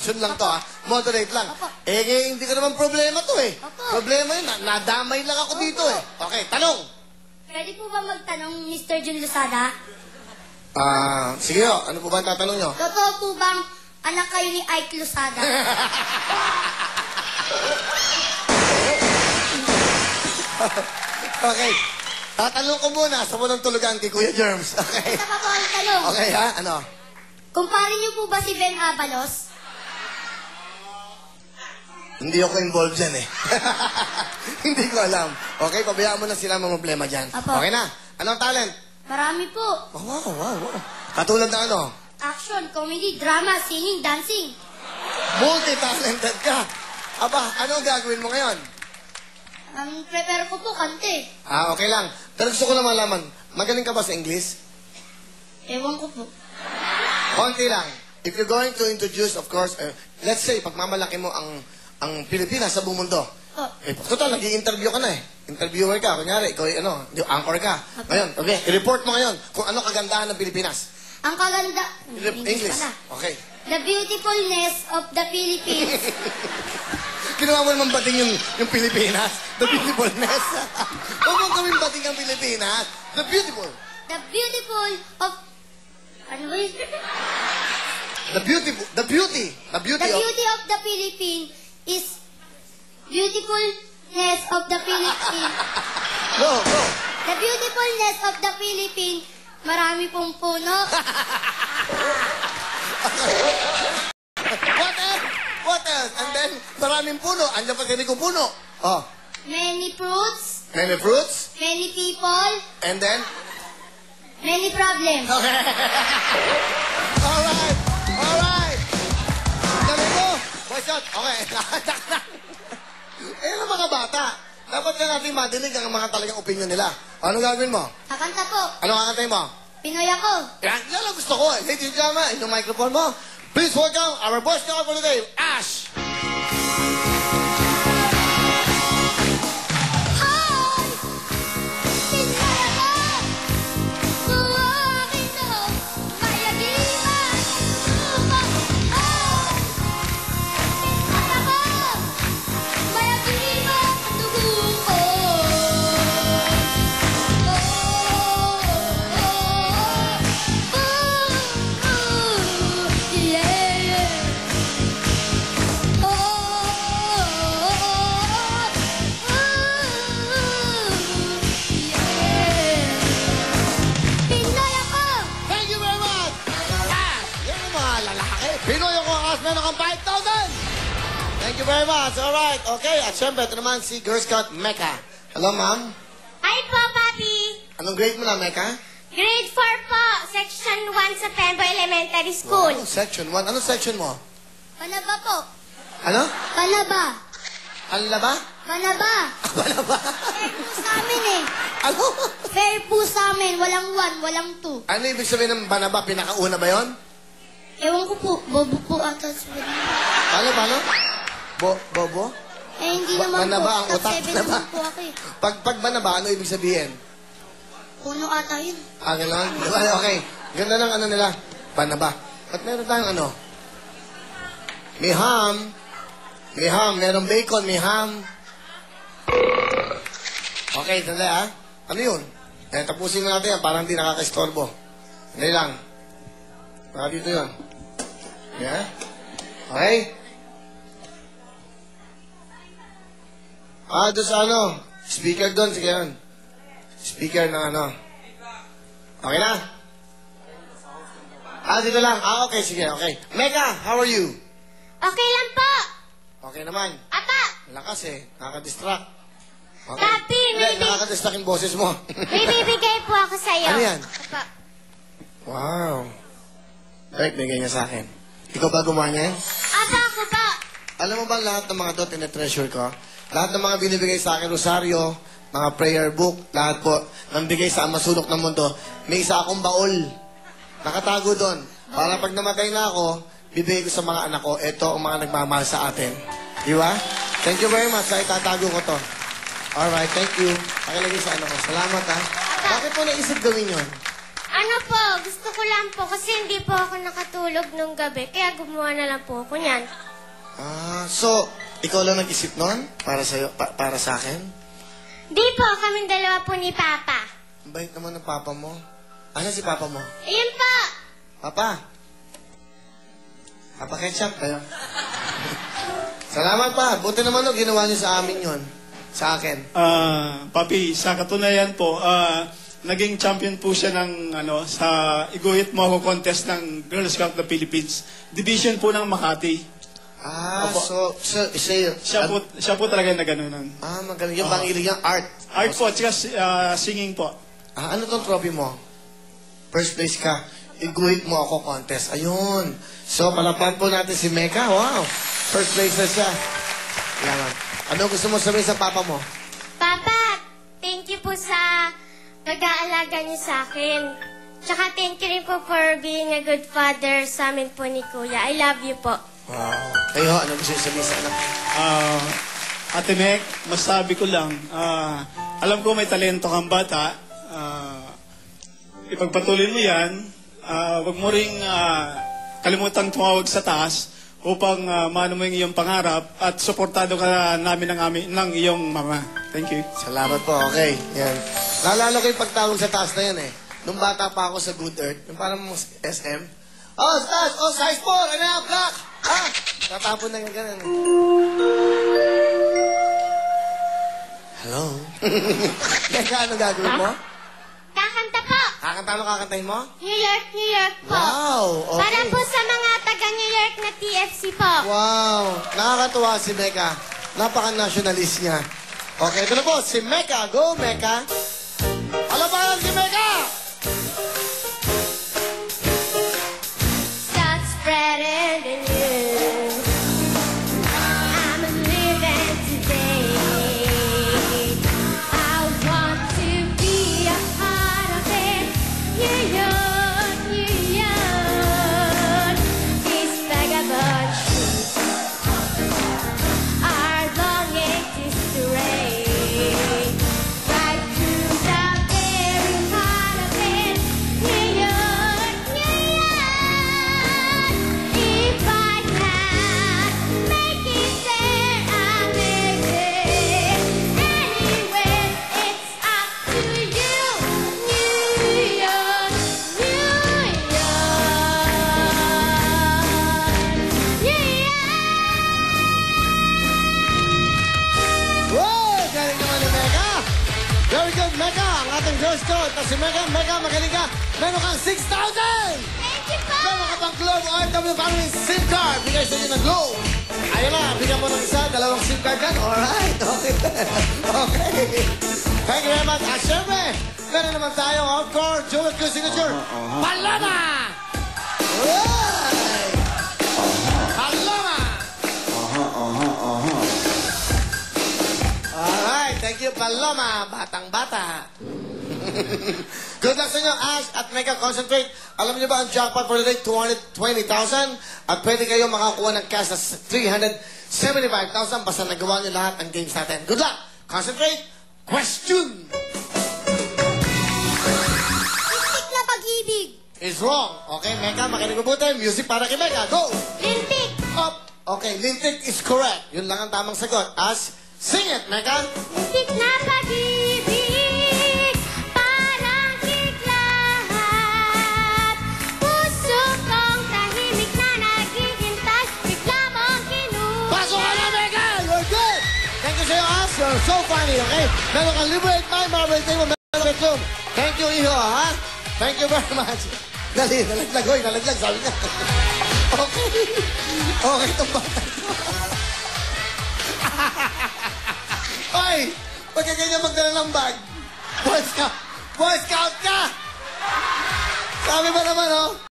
action lang to, ha? Moderate lang. Opo. Hindi ko naman problema to, eh. Opo. Problema yun, nadamay lang ako dito, eh. Okay, tanong. Pwede po ba magtanong, Mr. Jun Losada? Sige ho, ano po ba ang tatanong nyo? Totoo po bang anak kayo ni Ike Losada? Okay. Tatanong ko muna sa munang tulugan kay Kuya Germs. Okay. Isa pa po ang tanong. Okay, ha? Ano? Kumpare niyo po ba si Ben Abalos? Hindi ako involved dyan, eh. Hindi ko alam. Okay, pabayaan mo na sila mga problema dyan. Apo. Okay na? Anong talent? Marami po. Oh, wow. Katulad ng ano? Action, comedy, drama, singing, dancing. Multi-talented ka. Aba, ano ang gagawin mo ngayon? Ang prepare ko po, kante. Okay lang. Pero gusto ko na malaman, magaling ka ba sa English? Ewan ko po. Konti lang. If you're going to introduce, of course, let's say, pagmamalaki mo ang Pilipinas sa buong mundo. Oh. Total, nag-i-interview ka na eh. Interviewer ka, kunyari, ikaw anchor ka. Ngayon, okay, i-report mo ngayon kung ano kagandahan ng Pilipinas. Ang kaganda... English. pala. Okay. The beautifulness of the Philippines. Ginawa mo naman bating yung Pilipinas. The beautifulness. Huwag mong gawin bating ang Pilipinas. The beautiful. The beautiful of... Ano ba yun? The beauty. The beauty The beauty of the Philippines is beautifulness of the Philippines. Go. The beautifulness of the Philippines, marami pong puno. What else? And then, maraming puno. Andiyan pa kami kong puno. Oh. Many fruits, Many fruits. many people, And then, many problems. okay. Alright. Galing mo. Watch out. Okay. Ang mga bata. Dapat na natin madinig ang mga talagang opinion nila. Ano gagawin mo? Kakanta po, Ano kakantayin mo? Pinoy ako. Yan ang gusto ko eh. Ladies and gentlemen, yung microphone mo. Please welcome our boss girl for today, Ash. Hi! Pinoy ako! Buwagin mo, mayagiman, suko. Hi! Pinoy ako! Mayagiman, dugo ko. Thank you very much. Yan ang mga lalaki. Pinoy ako ang asmen ng 5,000. Thank you very much. Alright. Okay. At syempre, ito naman si Girl Scout Mecca. Hello, ma'am. Hi po, Papi! Anong grade mo na, Mecca? Grade 4 po, Section 1 sa Pembo Elementary School. Wow, section 1. Anong section mo? Panaba po. Ano? Panaba. Ano na ba? Panaba. Wala ba? Fair po sa amin eh. Ano? Fair po sa amin. Walang 1, walang 2. Ano ibig sabihin ng banaba? Pinakauna ba yon? Ewan ko po, bobo po ata sabihin. Paano? Bobo? Eh, hindi naman Banaba po. ang Top utak 7 na ba? naman po ako eh. Pag banaba, ano ibig sabihin? Puno ata yun. Gano'n? Okay. Ganda ng ano nila. Banaba. At meron tayong ano? May ham. May ham. Merong bacon. May ham. Okay, tanda ha. Ano yun? Tapusin na natin yan. Parang hindi nakaka-istorbo. Hindi lang. Baka dito yun. Yeah? Okay? Doon sa ano? Speaker doon. Sige yan. Speaker ng ano. Okay na? Dito lang. Okay. Sige, okay. Mecca, how are you? Okay lang po. Okay naman. Apa, Lakas eh. Nakaka-distract. Okay. Papi, Hindi, nakaka-distract yung boses mo. may bibigay po ako sa'yo. Ano yan? Apa. Wow. Right, bigay niya sa akin. Ikaw ba gumawa niya? Apa ako ba? Alam mo ba lahat ng mga to, tinetreasure ko? Lahat ng mga binibigay sa akin, rosaryo, mga prayer book, lahat po, nang bigay sa masulok ng mundo, may isa akong baol. Nakatago doon. Para pag namatay na ako, bibigay ko sa mga anak ko, ito ang mga nagmamahal sa atin. Di ba? Thank you very much. Ay, tatago ko to. Alright, thank you. Pakilagay sa ano ko. Salamat, ha. Bakit mo naisip gawin yun? Ano po, gusto ko lang po kasi hindi po ako nakatulog nung gabi. Kaya gumawa na lang po ako niyan. So, ikaw lang nag-isip nun? Para sa'yo, para sa akin? Di po, kaming dalawa po ni Papa. Ang bait naman ng papa mo. Asan si papa mo? Ayun po. Papa? Papa Ketchup, kayo. Salamat pa. Buti naman no, ginawa niyo sa amin yon. Sa akin. Papi, sa katunayan po, naging champion po siya ng sa Iguhit Mo Ako contest ng Girl Scout of the Philippines. Division po ng Makati. Opo. Siya po talaga na ganunan. Magaling. Yung bang ilig yung art. Art po, at saka singing po. Ano tong trophy mo? First place ka. Iguhit Mo Ako contest. Ayun. So, palapan po natin si Mecca. Wow. First place na siya. Salamat. Ano gusto mo sabihin sa papa mo? Papa, thank you po sa pag-aalaga niyo sa akin. Tsaka thank you rin po for being a good father sa amin po ni Kuya. I love you po. Wow. Kayo, ano gusto niyo sabihin sa anak? Ate Mek, masabi ko lang, alam ko may talento kang bata. Ipagpatuloy mo yan. Huwag mo ring kalimutang tumawag sa taas upang maano mo yung iyong pangarap at suportado ka namin ng iyong mama. Thank you. Salamat po. Okay. Yan. Naalala ko yung pagtawag sa taas na yan eh. Nung bata pa ako sa Good Earth, yung parang SM. Oh, sa taas! Oh, size 4! Ano yan? Black! Tatapon na yung ganun. Hello? Kaya ano gagawin mo? Kakanta po. Kakantahin mo? New York po. Wow! Okay. Para po sa mga taga-New York na TFC po. Wow! Nakakatuwa si Mecca. Napaka-nationalist niya. Okay, ito na po. Si Mecca. Go, Mecca! Alabanan si Mecca! Start spreading the news. I'm living today. I want to be a part of it. New York. These vagabond streets are longing to stray right through the very heart of it. New York. If I can make it there, I'll make it. Anywhere, it's up to you. New York. Wow! Galing naman ni Mecca! Very good, Mecca! Ang ating girls ko. Ito si Mecca. Mecca, magaling ka. Meron kang 6,000! Thank you po! Meron ka pang Globe OFW Family SIM card. Bigay sa inyo ng Globe. Ayun na, bigyan mo ng isa, dalawang SIM card yan. Alright, okay. Okay. Thank you very much. At syempre, meron naman tayo encore Jewel Q signature. Paloma! Alright! Paloma! Alright, thank you, Paloma. Batang-bata. Good luck sa inyo, Ash at Mecca. Concentrate. Alam niyo ba ang jackpot for the day? 220,000. At pwede kayo makakuha ng cash na 375,000 basta nagawa niyo lahat ng games natin. Good luck. Concentrate. Question Lintik na pag-ibig. is wrong. Okay, Mecca, makinig mabuti. Music para kay Mecca. Go! Lintik. Up. Okay, lintik is correct. Yun lang ang tamang sagot. Ash, sing it, Mecca. Lintik na pag-ibig, parang kidlat. Puso kong tahimik na naghihintay, bigla mong kinuha. Pasok ka na, Mecca! You're good! Thank you sa'yo, Ash. You're so funny, okay? Meron kang Liberate Mind, Marvel Table, meron kang Club. Thank you, Iho, ha? Thank you very much. Dali, nalaglag, hoy, nalaglag, sabi niya. Okay. Okay, itong bata ko. Hoy! Huwag ka ganyan magdala ng bag. Boy Scout! Boy Scout ka! Sabi ba naman, oh?